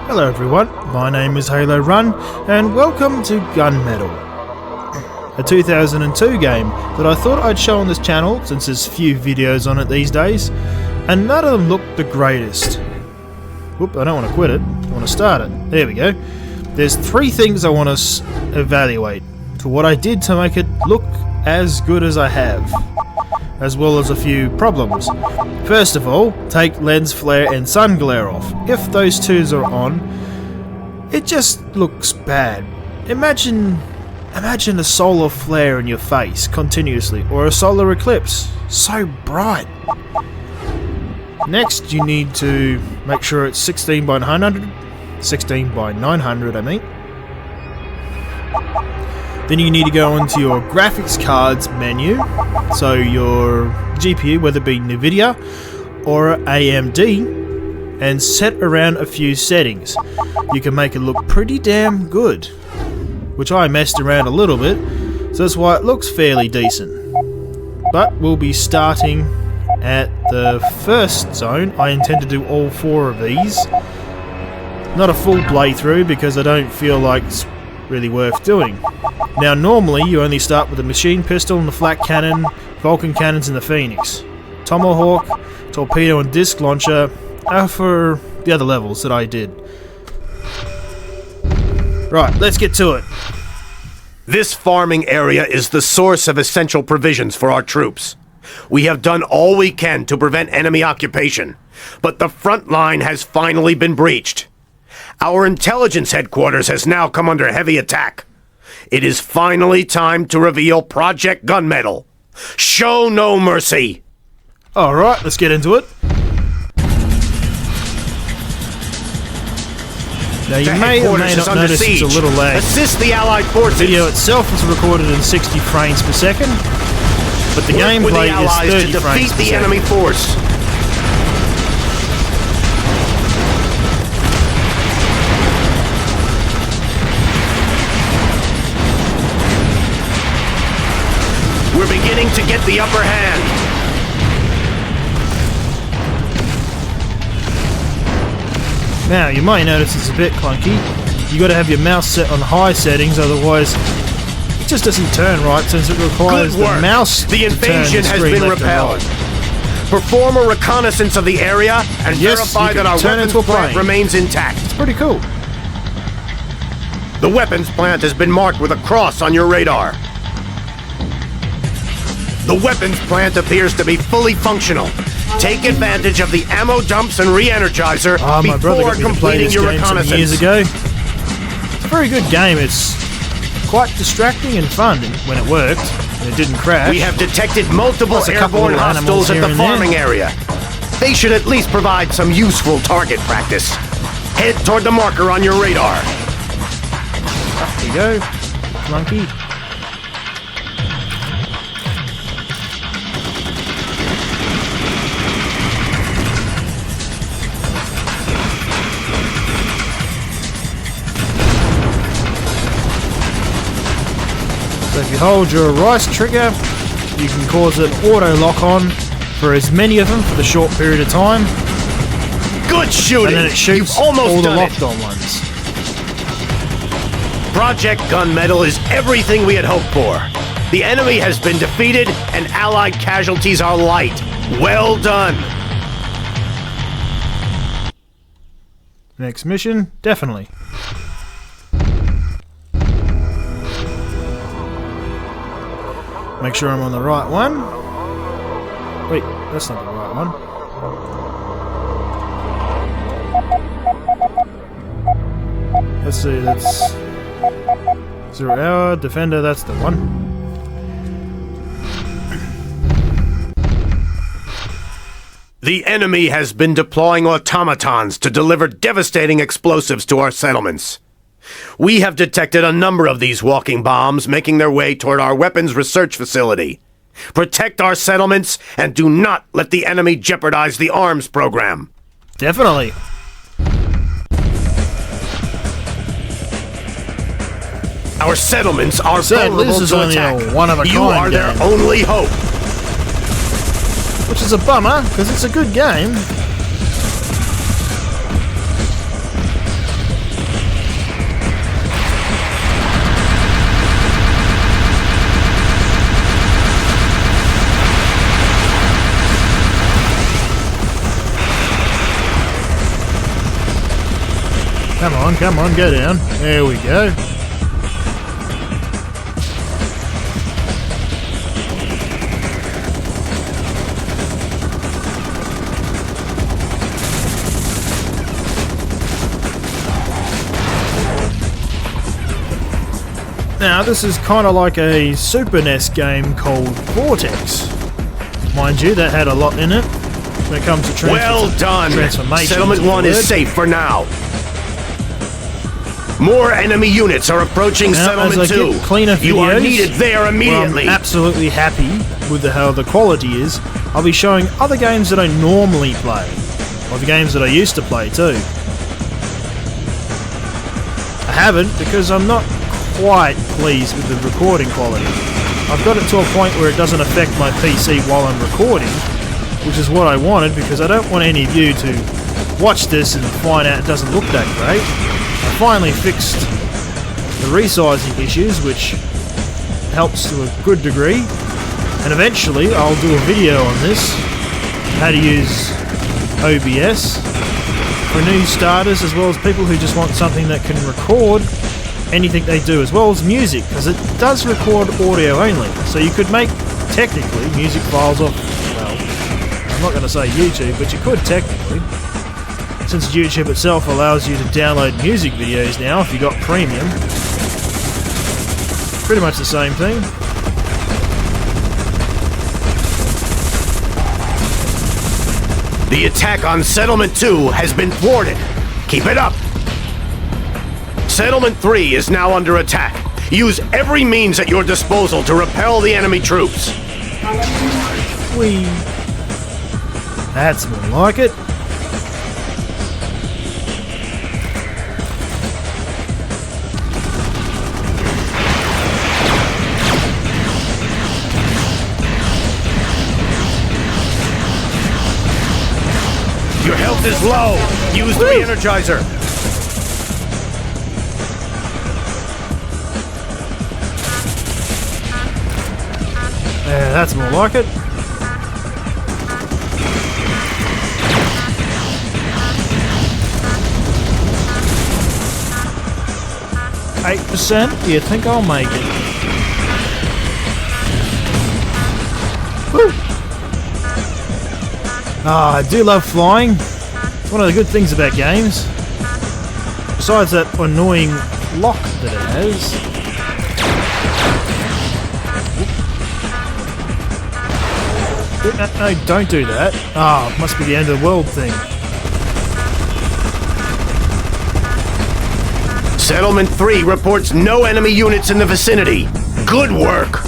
Hello everyone, my name is Halo Run, and welcome to Gunmetal, a 2002 game that I thought I'd show on this channel since there's few videos on it these days, and none of them look the greatest. Whoop, I don't want to quit it, I want to start it. There we go. There's three things I want to evaluate to what I did to make it look as good as I have, as well as a few problems. First of all, take lens flare and sun glare off. If those twos are on, it just looks bad. Imagine a solar flare in your face continuously, or a solar eclipse. So bright. Next, you need to make sure it's 16 by 900 I mean. Then you need to go into your graphics cards menu, so your GPU, whether it be NVIDIA or AMD, and set around a few settings. You can make it look pretty damn good, which I messed around a little bit, so that's why it looks fairly decent. But we'll be starting at the first zone. I intend to do all four of these. Not a full playthrough because I don't feel like it's really worth doing. Now normally you only start with the machine pistol and the flak cannon, Vulcan cannons and the Phoenix. Tomahawk, torpedo and disc launcher are for the other levels that I did. Right, let's get to it. This farming area is the source of essential provisions for our troops. We have done all we can to prevent enemy occupation, but the front line has finally been breached. Our intelligence headquarters has now come under heavy attack. It is finally time to reveal Project Gunmetal. Show no mercy! Alright, let's get into it. Now you may or may not notice it's a little lag. Assist the Allied forces! The video itself is recorded in 60 frames per second, but the gameplay is 30 to frames defeat per the second. enemy force. We're beginning to get the upper hand. Now, you might notice it's a bit clunky. You got to have your mouse set on high settings, otherwise it just doesn't turn right since it requires the mouse to turn the invasion has screen been left and repelled. right. Perform a reconnaissance of the area and verify that our weapons plant remains intact. It's pretty cool. The weapons plant has been marked with a cross on your radar. The weapons plant appears to be fully functional. Take advantage of the ammo dumps and re-energizer before completing your reconnaissance. Years ago. It's a very good game. It's quite distracting and fun when it worked. And it didn't crash. We have detected multiple airborne hostiles at the farming area. They should at least provide some useful target practice. Head toward the marker on your radar. There you go. Monkey. So if you hold your right trigger, you can cause an auto lock on for as many of them for the short period of time. Good shooting! And then it shoots all the locked on ones. Project Gunmetal is everything we had hoped for. The enemy has been defeated and Allied casualties are light. Well done! Next mission, definitely. Make sure I'm on the right one. Wait, that's not the right one. Let's see, that's 0 hour, defender, that's the one. The enemy has been deploying automatons to deliver devastating explosives to our settlements. We have detected a number of these walking bombs making their way toward our weapons research facility. Protect our settlements and do not let the enemy jeopardize the arms program. Definitely. Our settlements are vulnerable to attack. You are their only hope. Which is a bummer, because it's a good game. Come on, go down. There we go. Now, this is kind of like a Super NES game called Vortex. Mind you, that had a lot in it when it comes to transformation. Settlement 1 is safe for now. More enemy units are approaching Settlement 2. Cleaner videos, you are needed there immediately. I'm absolutely happy with how the quality is. I'll be showing other games that I normally play, or the games that I used to play too. I haven't because I'm not quite pleased with the recording quality. I've got it to a point where it doesn't affect my PC while I'm recording, which is what I wanted, because I don't want any of you to watch this and find out it doesn't look that great. I finally fixed the resizing issues, which helps to a good degree, and eventually I'll do a video on this, how to use OBS for new starters, as well as people who just want something that can record anything they do, as well as music, because it does record audio only. So you could make, technically, music files off, well, I'm not going to say YouTube, but you could technically, since YouTube itself allows you to download music videos now if you got premium. Pretty much the same thing. The attack on Settlement 2 has been thwarted. Keep it up. Settlement 3 is now under attack. Use every means at your disposal to repel the enemy troops. That's more like it. Your health is low. Use the re-energizer. Yeah, that's more like it. %? Do you think I'll make it? Woo! I do love flying. It's one of the good things about games. Besides that annoying lock that it has. No, don't do that. Must be the end of the world thing. Settlement 3 reports no enemy units in the vicinity. Good work.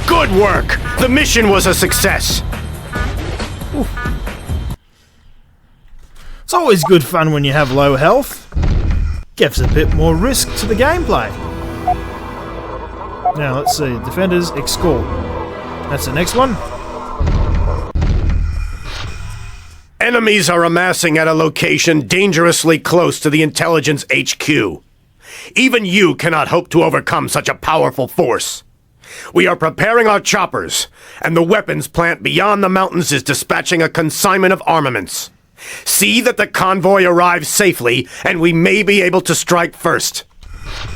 Good work. The mission was a success. Oof. It's always good fun when you have low health. Gives a bit more risk to the gameplay. Now, let's see. Defenders, escort. That's the next one. Enemies are amassing at a location dangerously close to the intelligence HQ. Even you cannot hope to overcome such a powerful force. We are preparing our choppers, and the weapons plant beyond the mountains is dispatching a consignment of armaments. See that the convoy arrives safely, and we may be able to strike first.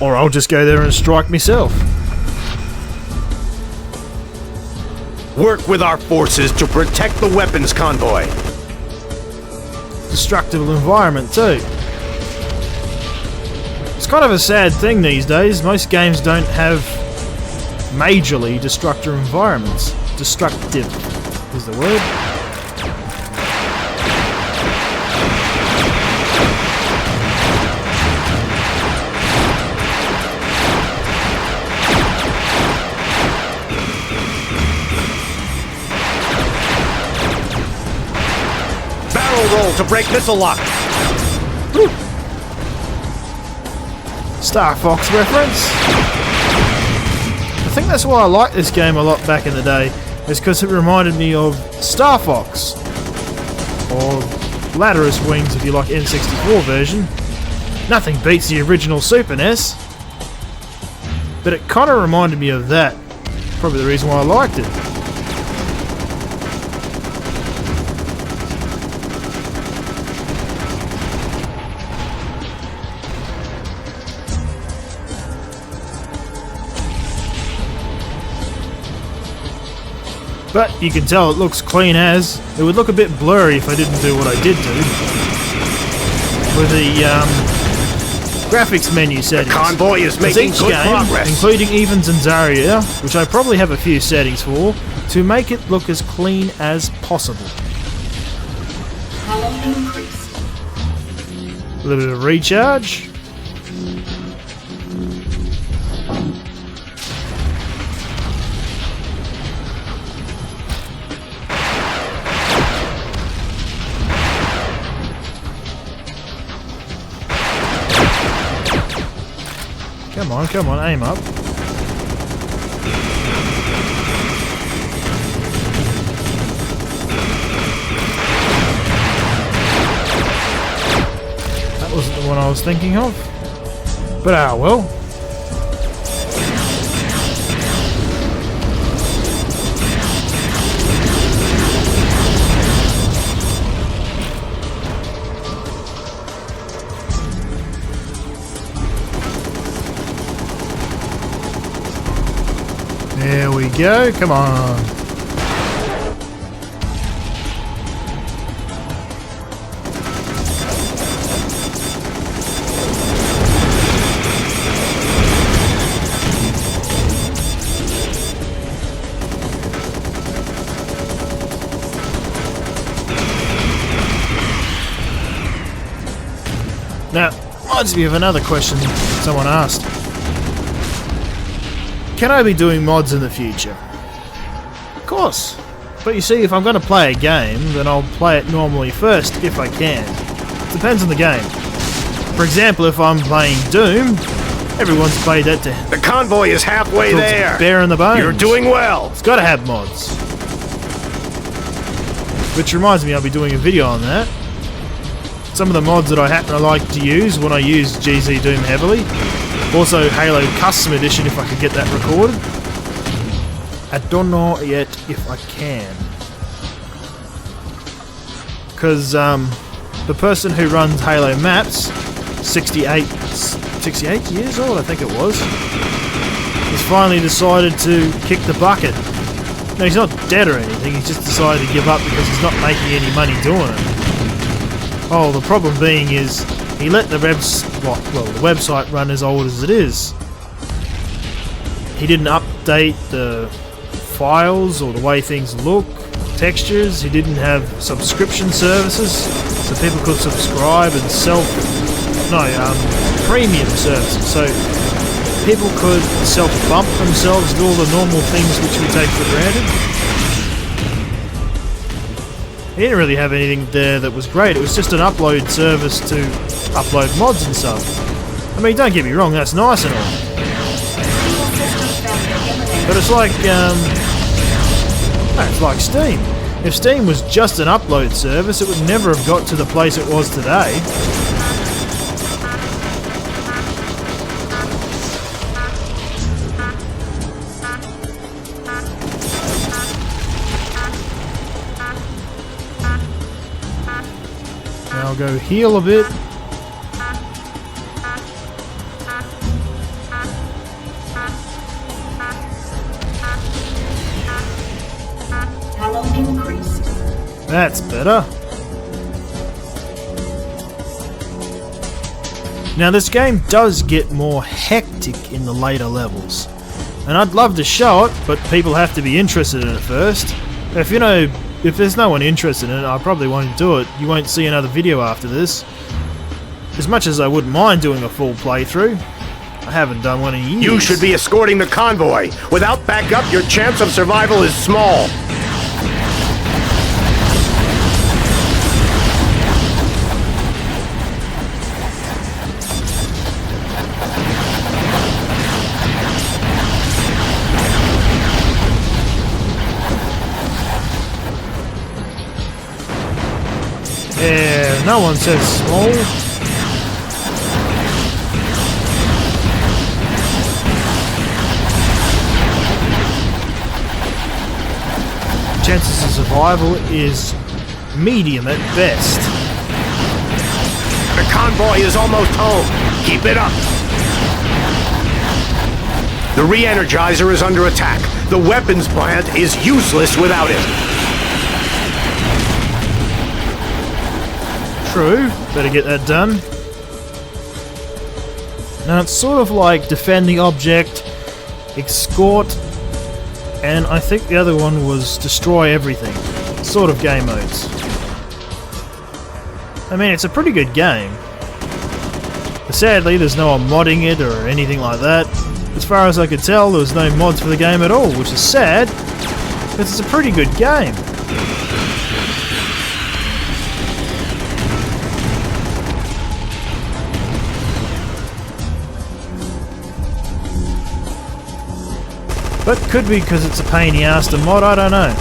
Or I'll just go there and strike myself. Work with our forces to protect the weapons convoy. Destructible environment too. It's kind of a sad thing these days. Most games don't have majorly destructive environments. Destructive is the word. Roll to break missile lock. Woo. Star Fox reference. I think that's why I liked this game a lot back in the day, is because it reminded me of Star Fox, or Ladderus Wings if you like N64 version. Nothing beats the original Super NES, but it kind of reminded me of that. Probably the reason why I liked it. But you can tell it looks clean as. It would look a bit blurry if I didn't do what I did do. With the graphics menu settings. Convoy is making each good game, progress. including Evans and Zarya, which I probably have a few settings for, to make it look as clean as possible. A little bit of recharge. Come on, aim up. That wasn't the one I was thinking of. But well. There we go, come on. Now, reminds me of another question someone asked. Can I be doing mods in the future? Of course. But you see, if I'm going to play a game, then I'll play it normally first, if I can. Depends on the game. For example, if I'm playing Doom, everyone's played that to... The convoy is halfway there. Bare in the bones. You're doing well. It's got to have mods. Which reminds me, I'll be doing a video on that. Some of the mods that I happen to like to use when I use GZ Doom heavily. Also, Halo Custom Edition, if I could get that recorded. I don't know yet if I can. Because the person who runs Halo Maps, 68 years old, I think it was, has finally decided to kick the bucket. No, he's not dead or anything, he's just decided to give up because he's not making any money doing it. Oh, the problem being is, he let the website run as old as it is. He didn't update the files or the way things look, textures. He didn't have subscription services, so people could subscribe and premium services. So people could self-bump themselves, do all the normal things which we take for granted. He didn't really have anything there that was great. It was just an upload service to upload mods and stuff. I mean, don't get me wrong, that's nice and all. But it's like, it's like Steam. If Steam was just an upload service, it would never have got to the place it was today. Now I'll go heal a bit. That's better. Now this game does get more hectic in the later levels. And I'd love to show it, but people have to be interested in it first. If there's no one interested in it, I probably won't do it. You won't see another video after this. As much as I wouldn't mind doing a full playthrough, I haven't done one in years. You should be escorting the convoy. Without backup, your chance of survival is small. Yeah, no one says small. Chances of survival is medium at best. The convoy is almost home. Keep it up. The re-energizer is under attack. The weapons plant is useless without it. True, better get that done. Now it's sort of like defending object, escort, and I think the other one was destroy everything. Sort of game modes. I mean, it's a pretty good game. But sadly, there's no one modding it or anything like that. As far as I could tell, there was no mods for the game at all, which is sad, because it's a pretty good game. But could be because it's a pain in the ass to mod, I don't know.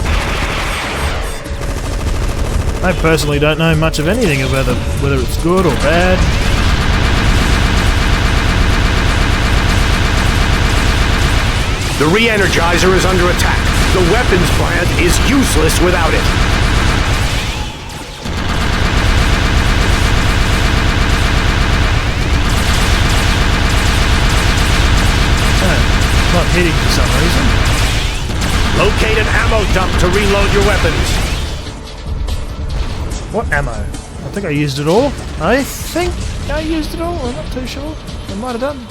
I personally don't know much of anything of whether it's good or bad. The re-energizer is under attack. The weapons plant is useless without it. Not hitting for some reason. Locate an ammo dump to reload your weapons. What ammo? I think I used it all. I think I used it all. I'm not too sure. I might have done.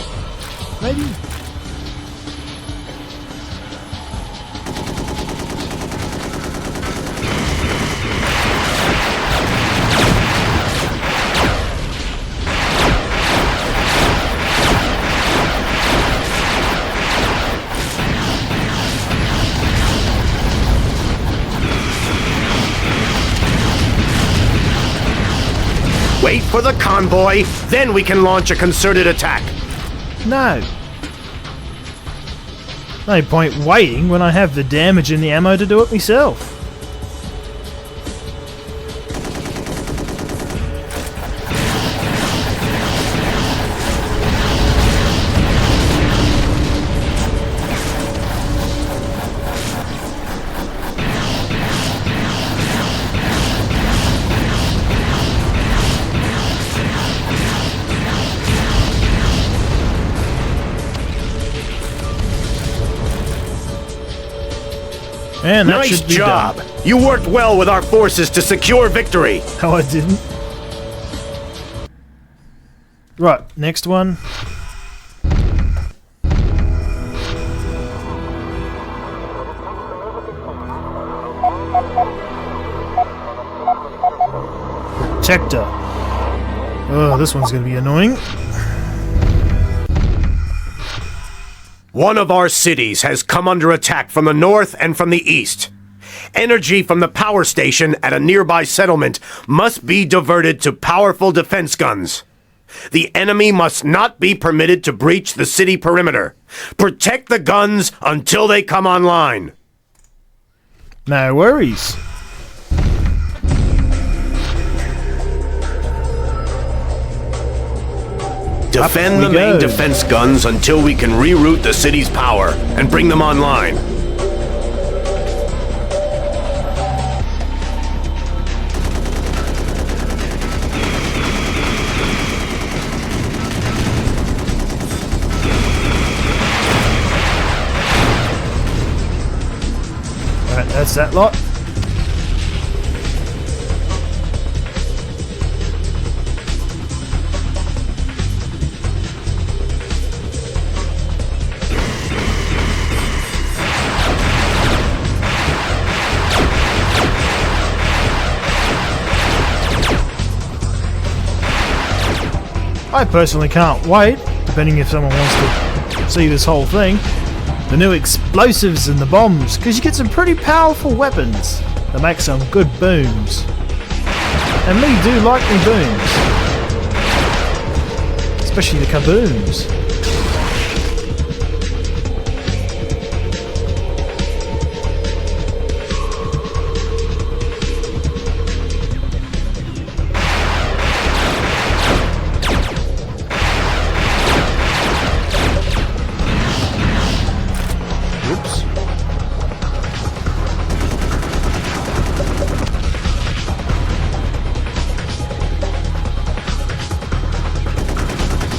Maybe. Wait for the convoy, then we can launch a concerted attack. No. No point waiting when I have the damage and the ammo to do it myself. And that nice should be job! done. You worked well with our forces to secure victory. Oh, I didn't. Right, next one. Protector. Oh, this one's gonna be annoying. One of our cities has come under attack from the north and from the east. Energy from the power station at a nearby settlement must be diverted to powerful defense guns. The enemy must not be permitted to breach the city perimeter. Protect the guns until they come online. No worries. Defend the main defense guns until we can reroute the city's power and bring them online. Alright, that's that lot. I personally can't wait, depending if someone wants to see this whole thing, the new explosives and the bombs, because you get some pretty powerful weapons that make some good booms. And me do like me booms. Especially the kabooms.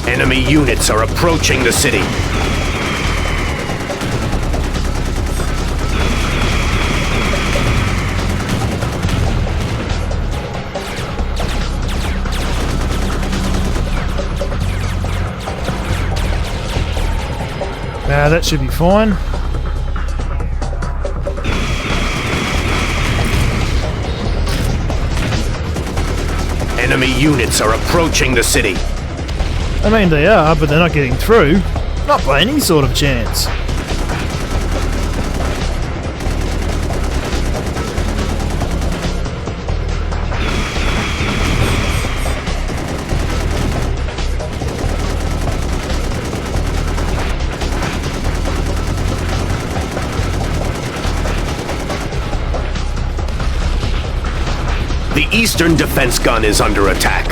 Enemy units are approaching the city. Nah, that should be fine. Enemy units are approaching the city. I mean, they are, but they're not getting through. Not by any sort of chance. The eastern defense gun is under attack.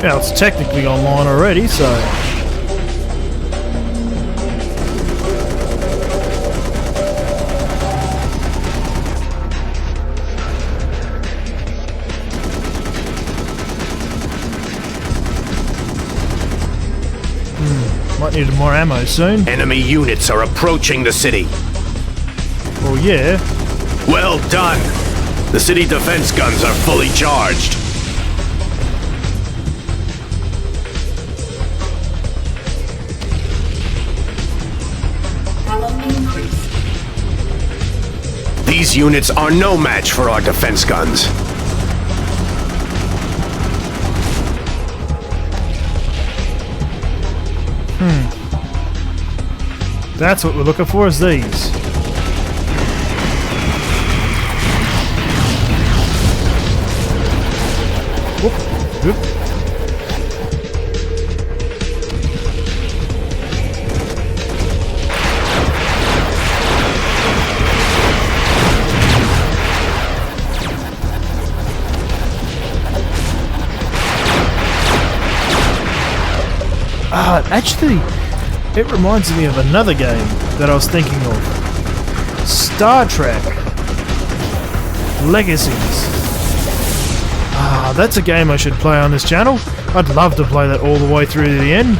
Yeah, it's technically online already, so... Might need more ammo soon. Enemy units are approaching the city. Oh yeah. Well done! The city defense guns are fully charged. These units are no match for our defense guns. That's what we're looking for, is these. Whoop, whoop. Actually, it reminds me of another game that I was thinking of. Star Trek Legacies. That's a game I should play on this channel. I'd love to play that all the way through to the end.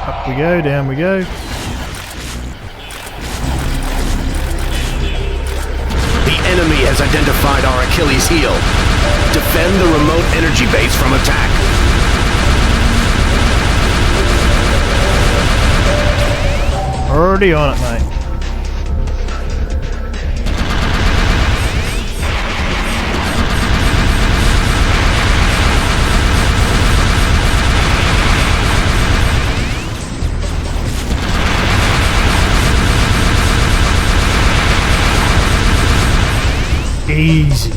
Up we go, down we go. The enemy has identified our Achilles heel. Defend the remote energy base from attack. Already on it, mate. Easy.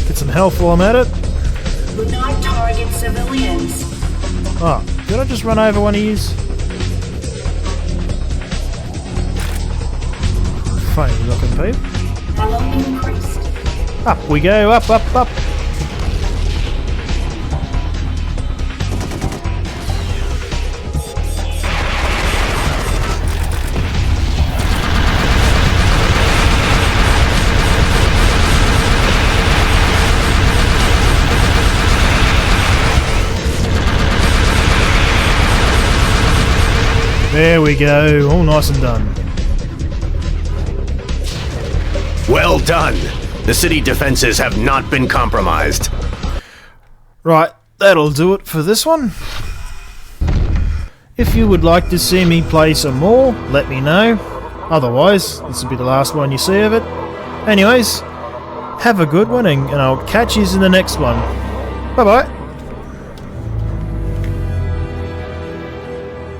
Get some health while I'm at it. Do not target civilians. Oh, did I just run over one of yous? Funny looking peep. Ammo increased. Up we go, up, up, up. There we go, all nice and done. Well done! The city defenses have not been compromised. Right, that'll do it for this one. If you would like to see me play some more, let me know. Otherwise, this will be the last one you see of it. Anyways, have a good one and I'll catch you in the next one. Bye bye.